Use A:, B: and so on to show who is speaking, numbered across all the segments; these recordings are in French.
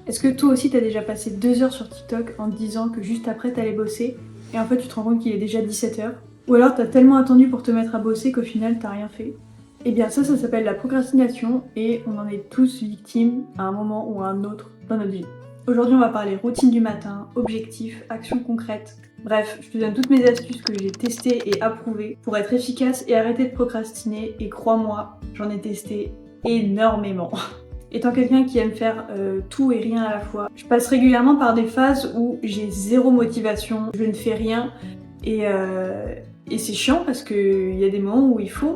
A: Est-ce que toi aussi t'as déjà passé 2 heures sur TikTok en te disant que juste après t'allais bosser et en fait tu te rends compte qu'il est déjà 17 h? Ou alors t'as tellement attendu pour te mettre à bosser qu'au final t'as rien fait? Eh bien ça s'appelle la procrastination et on en est tous victimes à un moment ou à un autre dans notre vie. Aujourd'hui on va parler routine du matin, objectifs, actions concrètes. Bref, je te donne toutes mes astuces que j'ai testées et approuvées pour être efficace et arrêter de procrastiner, et crois-moi, j'en ai testé énormément. Étant quelqu'un qui aime faire tout et rien à la fois, je passe régulièrement par des phases où j'ai zéro motivation, je ne fais rien et c'est chiant parce qu'il y a des moments où il faut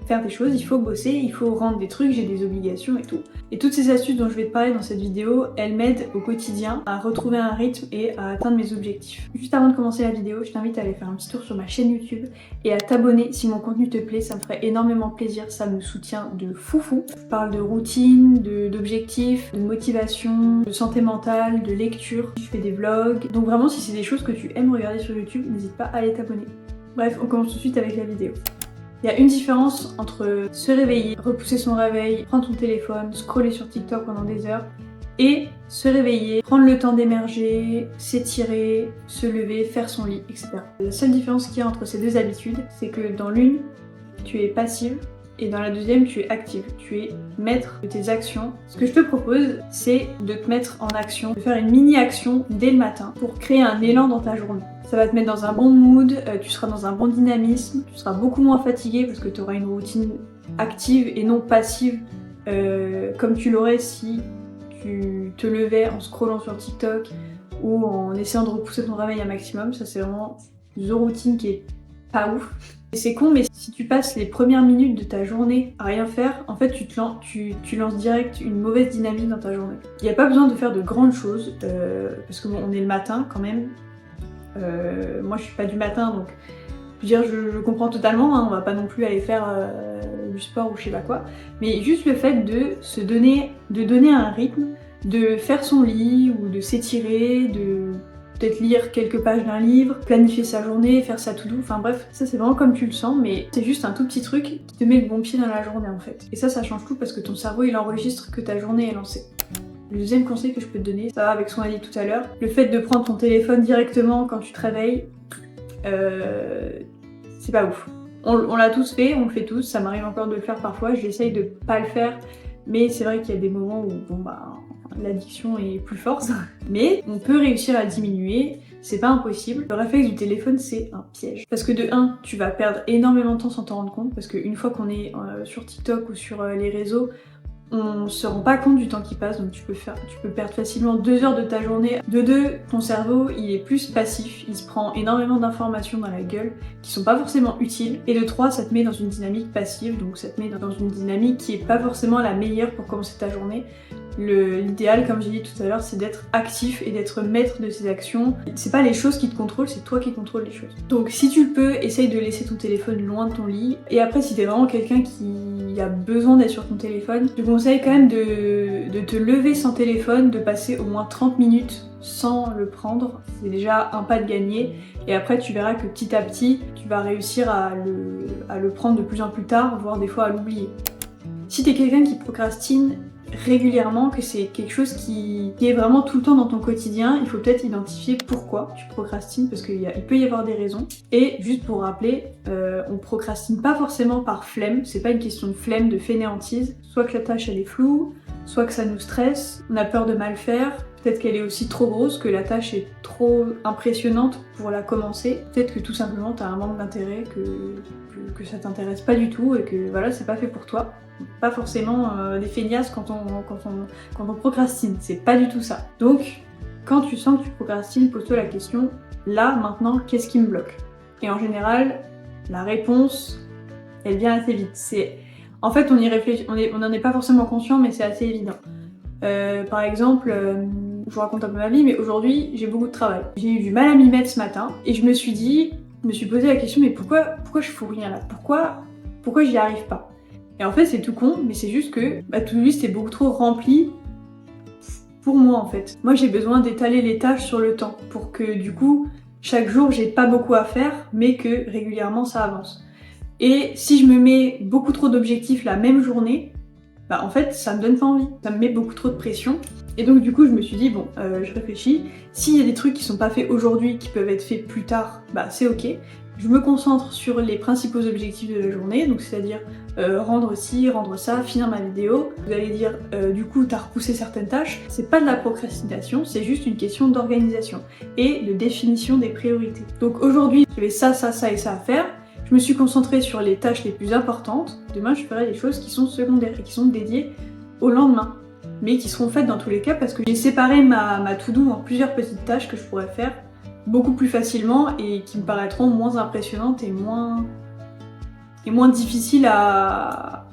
A: faire des choses, il faut bosser, il faut rendre des trucs, j'ai des obligations et tout. Et toutes ces astuces dont je vais te parler dans cette vidéo, elles m'aident au quotidien à retrouver un rythme et à atteindre mes objectifs. Juste avant de commencer la vidéo, je t'invite à aller faire un petit tour sur ma chaîne YouTube et à t'abonner si mon contenu te plaît, ça me ferait énormément plaisir, ça me soutient de foufou. Je parle de routine, d'objectifs, de motivation, de santé mentale, de lecture, je fais des vlogs. Donc vraiment si c'est des choses que tu aimes regarder sur YouTube, n'hésite pas à aller t'abonner. Bref, on commence tout de suite avec la vidéo. Il y a une différence entre se réveiller, repousser son réveil, prendre ton téléphone, scroller sur TikTok pendant des heures, et se réveiller, prendre le temps d'émerger, s'étirer, se lever, faire son lit, etc. La seule différence qu'il y a entre ces deux habitudes, c'est que dans l'une, tu es passive, et dans la deuxième, tu es active. Tu es maître de tes actions. Ce que je te propose, c'est de te mettre en action, de faire une mini-action dès le matin pour créer un élan dans ta journée. Ça va te mettre dans un bon mood, tu seras dans un bon dynamisme, tu seras beaucoup moins fatigué parce que tu auras une routine active et non passive comme tu l'aurais si tu te levais en scrollant sur TikTok ou en essayant de repousser ton réveil un maximum. Ça c'est vraiment une routine qui est pas ouf. Et c'est con, mais si tu passes les premières minutes de ta journée à rien faire, en fait tu lances direct une mauvaise dynamique dans ta journée. Il n'y a pas besoin de faire de grandes choses, parce que bon, on est le matin quand même. Moi je suis pas du matin, donc je veux dire je comprends totalement, hein, on va pas non plus aller faire du sport ou je sais pas quoi, mais juste le fait de donner un rythme, de faire son lit ou de s'étirer, de peut-être lire quelques pages d'un livre, planifier sa journée, faire sa to-do, enfin bref, ça c'est vraiment comme tu le sens, mais c'est juste un tout petit truc qui te met le bon pied dans la journée en fait. Et ça change tout parce que ton cerveau il enregistre que ta journée est lancée. Le deuxième conseil que je peux te donner, ça va avec ce qu'on a dit tout à l'heure, le fait de prendre ton téléphone directement quand tu te réveilles, c'est pas ouf. On l'a tous fait, on le fait tous, ça m'arrive encore de le faire parfois, j'essaye de pas le faire, mais c'est vrai qu'il y a des moments où bon bah l'addiction est plus forte, mais on peut réussir à diminuer, c'est pas impossible. Le réflexe du téléphone c'est un piège. Parce que de 1, tu vas perdre énormément de temps sans t'en rendre compte, parce qu'une fois qu'on est sur TikTok ou sur les réseaux, on se rend pas compte du temps qui passe, donc tu peux perdre facilement 2 heures de ta journée. De 2, ton cerveau il est plus passif, il se prend énormément d'informations dans la gueule qui sont pas forcément utiles. Et de 3, ça te met dans une dynamique passive, donc ça te met dans une dynamique qui est pas forcément la meilleure pour commencer ta journée. L'idéal, comme j'ai dit tout à l'heure, c'est d'être actif et d'être maître de ses actions. C'est pas les choses qui te contrôlent, c'est toi qui contrôles les choses. Donc si tu le peux, essaye de laisser ton téléphone loin de ton lit. Et après, si t'es vraiment quelqu'un qui a besoin d'être sur ton téléphone, je te conseille quand même de te lever sans téléphone, de passer au moins 30 minutes sans le prendre. C'est déjà un pas de gagné. Et après, tu verras que petit à petit, tu vas réussir à le prendre de plus en plus tard, voire des fois à l'oublier. Si t'es quelqu'un qui procrastine régulièrement, que c'est quelque chose qui est vraiment tout le temps dans ton quotidien, il faut peut-être identifier pourquoi tu procrastines, parce qu'il peut y avoir des raisons. Et juste pour rappeler, on procrastine pas forcément par flemme, c'est pas une question de flemme, de fainéantise, soit que la tâche elle est floue, soit que ça nous stresse, on a peur de mal faire, peut-être qu'elle est aussi trop grosse, que la tâche est trop impressionnante pour la commencer, peut-être que tout simplement t'as un manque d'intérêt, que ça t'intéresse pas du tout et que voilà, c'est pas fait pour toi. Pas forcément des feignasses quand on procrastine, c'est pas du tout ça. Donc, quand tu sens que tu procrastines, pose-toi la question, là, maintenant, qu'est-ce qui me bloque? Et en général, la réponse, elle vient assez vite. En fait, on y réfléchit, on n'en est pas forcément conscient, mais c'est assez évident. Par exemple, je vous raconte un peu ma vie, mais aujourd'hui, j'ai beaucoup de travail. J'ai eu du mal à m'y mettre ce matin, et je me suis posé la question, mais pourquoi je fous rien là? Pourquoi j'y arrive pas? Et en fait c'est tout con, mais c'est juste que to-do list est beaucoup trop rempli pour moi en fait. Moi j'ai besoin d'étaler les tâches sur le temps pour que du coup chaque jour j'ai pas beaucoup à faire mais que régulièrement ça avance. Et si je me mets beaucoup trop d'objectifs la même journée, bah en fait ça me donne pas envie, ça me met beaucoup trop de pression. Et donc du coup je me suis dit bon, je réfléchis, s'il y a des trucs qui sont pas faits aujourd'hui, qui peuvent être faits plus tard, bah c'est ok. Je me concentre sur les principaux objectifs de la journée, donc c'est-à-dire rendre ci, rendre ça, finir ma vidéo. Vous allez dire du coup t'as repoussé certaines tâches, c'est pas de la procrastination, c'est juste une question d'organisation et de définition des priorités. Donc aujourd'hui j'avais ça, ça, ça et ça à faire. Je me suis concentrée sur les tâches les plus importantes. Demain, je ferai des choses qui sont secondaires et qui sont dédiées au lendemain, mais qui seront faites dans tous les cas parce que j'ai séparé ma to-do en plusieurs petites tâches que je pourrais faire beaucoup plus facilement et qui me paraîtront moins impressionnantes et moins difficiles à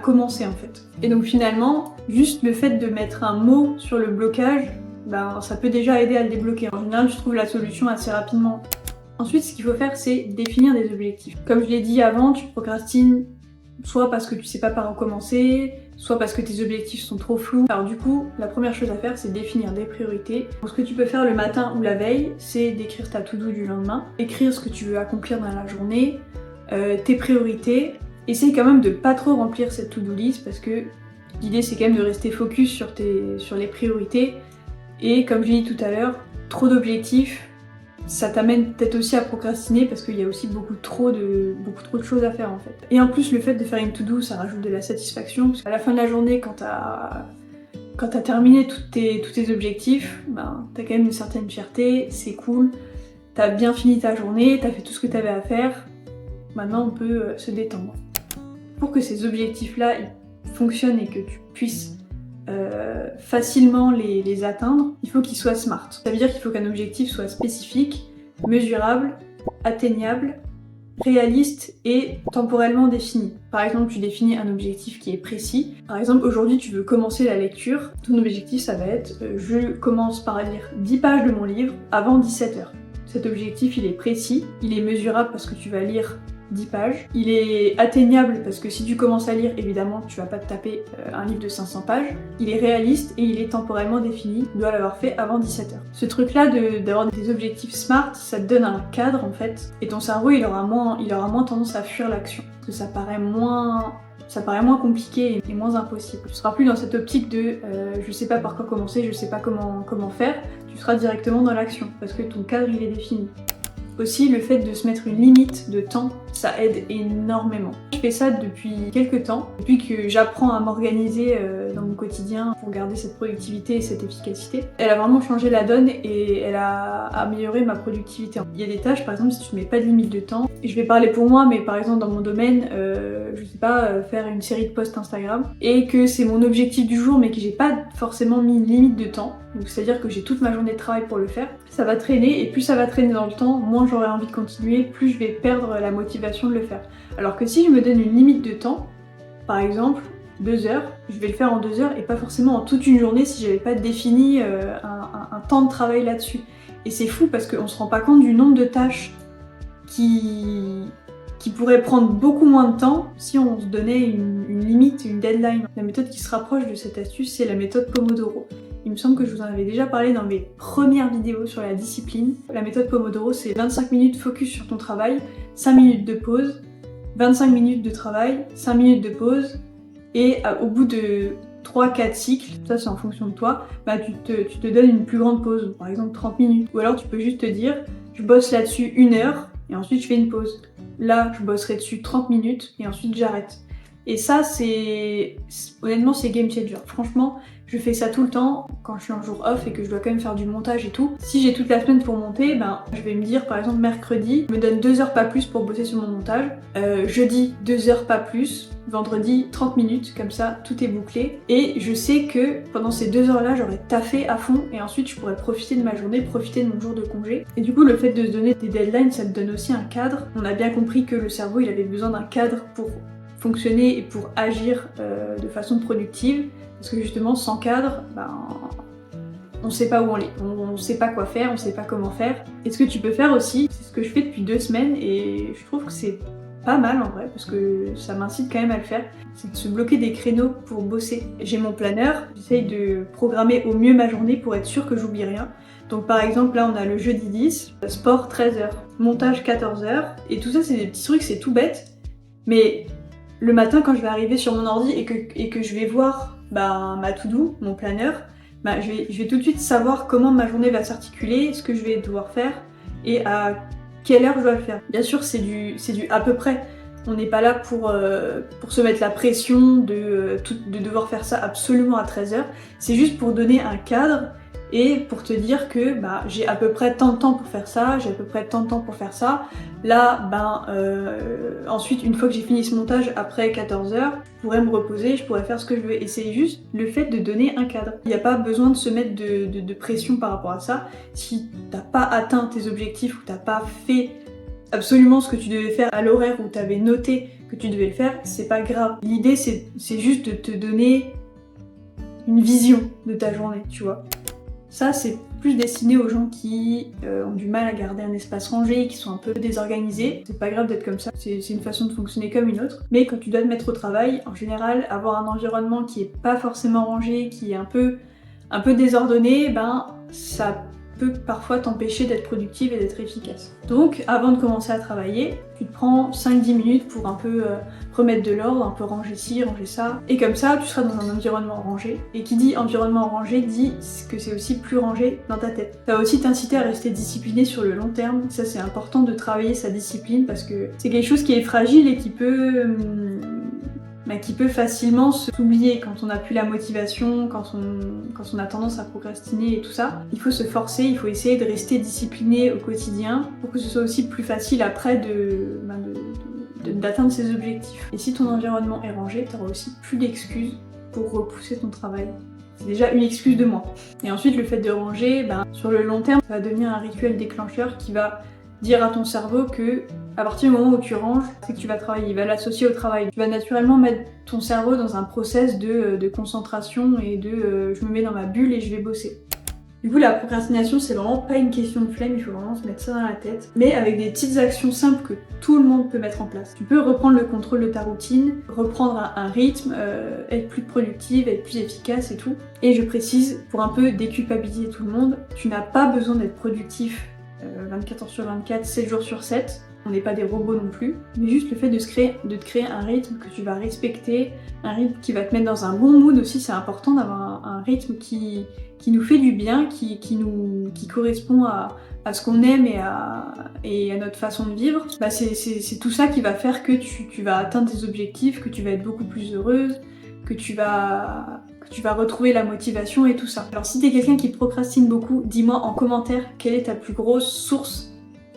A: commencer en fait. Et donc finalement, juste le fait de mettre un mot sur le blocage, ben, ça peut déjà aider à le débloquer. En général, je trouve la solution assez rapidement. Ensuite, ce qu'il faut faire, c'est définir des objectifs. Comme je l'ai dit avant, tu procrastines soit parce que tu sais pas par où commencer, soit parce que tes objectifs sont trop flous. Alors du coup, la première chose à faire, c'est définir des priorités. Donc, ce que tu peux faire le matin ou la veille, c'est d'écrire ta to-do du lendemain, écrire ce que tu veux accomplir dans la journée, tes priorités. Essaye quand même de pas trop remplir cette to-do list parce que l'idée c'est quand même de rester focus sur les priorités. Et comme je l'ai dit tout à l'heure, trop d'objectifs, ça t'amène peut-être aussi à procrastiner parce qu'il y a aussi beaucoup trop de choses à faire en fait. Et en plus le fait de faire une to-do ça rajoute de la satisfaction parce qu'à la fin de la journée quand t'as terminé tous tes objectifs, ben, t'as quand même une certaine fierté, c'est cool, t'as bien fini ta journée, t'as fait tout ce que t'avais à faire, maintenant on peut se détendre. Pour que ces objectifs là fonctionnent et que tu puisses facilement les atteindre, il faut qu'il soit smart. Ça veut dire qu'il faut qu'un objectif soit spécifique, mesurable, atteignable, réaliste et temporellement défini. Par exemple, tu définis un objectif qui est précis. Par exemple, aujourd'hui, tu veux commencer la lecture. Ton objectif, ça va être je commence par lire 10 pages de mon livre avant 17h. Cet objectif, il est précis, il est mesurable parce que tu vas lire 10 pages. Il est atteignable parce que si tu commences à lire, évidemment, tu vas pas te taper un livre de 500 pages. Il est réaliste et il est temporellement défini. Tu dois l'avoir fait avant 17h. Ce truc-là d'avoir des objectifs smart, ça te donne un cadre en fait. Et ton cerveau, il aura moins tendance à fuir l'action. Parce que ça paraît moins compliqué et moins impossible. Tu seras plus dans cette optique de je sais pas par quoi commencer, je sais pas comment faire. Tu seras directement dans l'action parce que ton cadre, il est défini. Aussi, le fait de se mettre une limite de temps, ça aide énormément. Je fais ça depuis quelques temps, depuis que j'apprends à m'organiser dans mon quotidien pour garder cette productivité et cette efficacité. Elle a vraiment changé la donne et elle a amélioré ma productivité. Il y a des tâches, par exemple, si tu ne mets pas de limite de temps, et je vais parler pour moi, mais par exemple dans mon domaine, je sais pas, faire une série de posts Instagram, et que c'est mon objectif du jour, mais que j'ai pas forcément mis une limite de temps, donc c'est-à-dire que j'ai toute ma journée de travail pour le faire, ça va traîner, et plus ça va traîner dans le temps, moins j'aurai envie de continuer, plus je vais perdre la motivation de le faire. Alors que si je me donne une limite de temps, par exemple 2 heures, je vais le faire en 2 heures et pas forcément en toute une journée si j'avais pas défini un temps de travail là-dessus. Et c'est fou parce qu'on se rend pas compte du nombre de tâches qui pourraient prendre beaucoup moins de temps si on se donnait une limite, une deadline. La méthode qui se rapproche de cette astuce, c'est la méthode Pomodoro. Il me semble que je vous en avais déjà parlé dans mes premières vidéos sur la discipline. La méthode Pomodoro, c'est 25 minutes focus sur ton travail, 5 minutes de pause, 25 minutes de travail, 5 minutes de pause, et au bout de 3-4 cycles, ça c'est en fonction de toi, bah tu te donnes une plus grande pause, par exemple 30 minutes. Ou alors tu peux juste te dire, je bosse là-dessus 1 heure, et ensuite je fais une pause. Là, je bosserai dessus 30 minutes, et ensuite j'arrête. Et ça, honnêtement, c'est game changer. Franchement, je fais ça tout le temps quand je suis en jour off et que je dois quand même faire du montage et tout. Si j'ai toute la semaine pour monter, ben, je vais me dire, par exemple, mercredi, je me donne 2 heures pas plus pour bosser sur mon montage. Jeudi, 2 heures pas plus. Vendredi, 30 minutes, comme ça, tout est bouclé. Et je sais que pendant ces 2 heures-là, j'aurai taffé à fond et ensuite je pourrais profiter de ma journée, profiter de mon jour de congé. Et du coup, le fait de se donner des deadlines, ça te donne aussi un cadre. On a bien compris que le cerveau, il avait besoin d'un cadre pour fonctionner et pour agir de façon productive, parce que justement sans cadre, ben, on sait pas où on est, on sait pas quoi faire, on sait pas comment faire. Et ce que tu peux faire aussi, c'est ce que je fais depuis 2 semaines et je trouve que c'est pas mal en vrai, parce que ça m'incite quand même à le faire, c'est de se bloquer des créneaux pour bosser. J'ai mon planeur, j'essaye de programmer au mieux ma journée pour être sûre que j'oublie rien. Donc par exemple là on a le jeudi 10, sport 13h, montage 14h, et tout ça c'est des petits trucs, c'est tout bête, mais le matin quand je vais arriver sur mon ordi et que je vais voir ma to-do, mon planeur, je vais tout de suite savoir comment ma journée va s'articuler, ce que je vais devoir faire et à quelle heure je dois le faire. Bien sûr, c'est du à peu près. On n'est pas là pour se mettre la pression de devoir faire ça absolument à 13h. C'est juste pour donner un cadre et pour te dire que j'ai à peu près tant de temps pour faire ça, j'ai à peu près tant de temps pour faire ça. Là, ensuite, une fois que j'ai fini ce montage, après 14h, je pourrais me reposer, je pourrais faire ce que je veux. Et c'est juste le fait de donner un cadre. Il n'y a pas besoin de se mettre de pression par rapport à ça. Si t'as pas atteint tes objectifs ou t'as pas fait absolument ce que tu devais faire à l'horaire où tu avais noté que tu devais le faire, c'est pas grave. L'idée, c'est juste de te donner une vision de ta journée, tu vois. Ça, c'est plus destiné aux gens qui ont du mal à garder un espace rangé, qui sont un peu désorganisés. C'est pas grave d'être comme ça, c'est une façon de fonctionner comme une autre. Mais quand tu dois te mettre au travail, en général, avoir un environnement qui est pas forcément rangé, qui est un peu désordonné, ça peut parfois t'empêcher d'être productive et d'être efficace. Donc, avant de commencer à travailler, tu te prends 5-10 minutes pour un peu remettre de l'ordre, un peu ranger ci, ranger ça. Et comme ça, tu seras dans un environnement rangé. Et qui dit environnement rangé dit que c'est aussi plus rangé dans ta tête. Ça va aussi t'inciter à rester discipliné sur le long terme. Ça, c'est important de travailler sa discipline parce que c'est quelque chose qui est fragile et qui peut facilement s'oublier quand on n'a plus la motivation, quand on a tendance à procrastiner et tout ça. Il faut se forcer, il faut essayer de rester discipliné au quotidien pour que ce soit aussi plus facile après d'atteindre ses objectifs. Et si ton environnement est rangé, tu auras aussi plus d'excuses pour repousser ton travail. C'est déjà une excuse de moins. Et ensuite, le fait de ranger, sur le long terme, ça va devenir un rituel déclencheur qui va dire à ton cerveau que à partir du moment où tu ranges, c'est que tu vas travailler, il va l'associer au travail. Tu vas naturellement mettre ton cerveau dans un process de concentration et je me mets dans ma bulle et je vais bosser. Du coup, la procrastination, c'est vraiment pas une question de flemme, il faut vraiment se mettre ça dans la tête, mais avec des petites actions simples que tout le monde peut mettre en place. Tu peux reprendre le contrôle de ta routine, reprendre un rythme, être plus productive, être plus efficace et tout. Et je précise, pour un peu déculpabiliser tout le monde, tu n'as pas besoin d'être productif 24h sur 24, 7 jours sur 7. On n'est pas des robots non plus, mais juste le fait de te créer un rythme que tu vas respecter, un rythme qui va te mettre dans un bon mood aussi, c'est important d'avoir un rythme qui nous fait du bien, qui correspond à ce qu'on aime et à notre façon de vivre. C'est tout ça qui va faire que tu vas atteindre tes objectifs, que tu vas être beaucoup plus heureuse, que tu vas retrouver la motivation et tout ça. Alors si t'es quelqu'un qui procrastine beaucoup, dis-moi en commentaire quelle est ta plus grosse source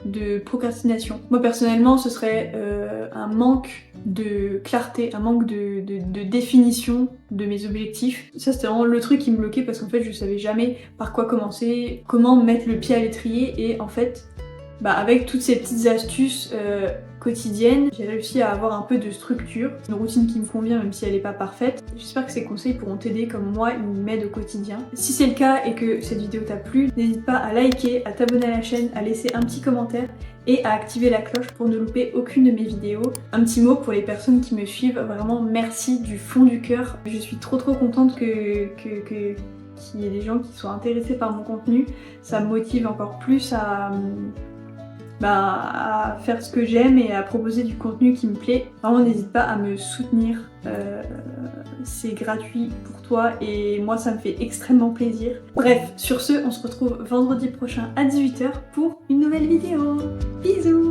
A: de procrastination. Moi personnellement, ce serait un manque de clarté, un manque de définition de mes objectifs. Ça c'était vraiment le truc qui me bloquait parce qu'en fait je savais jamais par quoi commencer, comment mettre le pied à l'étrier et en fait avec toutes ces petites astuces quotidiennes, j'ai réussi à avoir un peu de structure, une routine qui me convient même si elle n'est pas parfaite. J'espère que ces conseils pourront t'aider comme moi, ils m'aident au quotidien. Si c'est le cas et que cette vidéo t'a plu, n'hésite pas à liker, à t'abonner à la chaîne, à laisser un petit commentaire et à activer la cloche pour ne louper aucune de mes vidéos. Un petit mot pour les personnes qui me suivent, vraiment merci du fond du cœur. Je suis trop contente qu'il y ait des gens qui soient intéressés par mon contenu. Ça me motive encore plus à faire ce que j'aime et à proposer du contenu qui me plaît. Vraiment n'hésite pas à me soutenir, c'est gratuit pour toi et moi ça me fait extrêmement plaisir. Bref, sur ce, on se retrouve vendredi prochain à 18h pour une nouvelle vidéo. Bisous!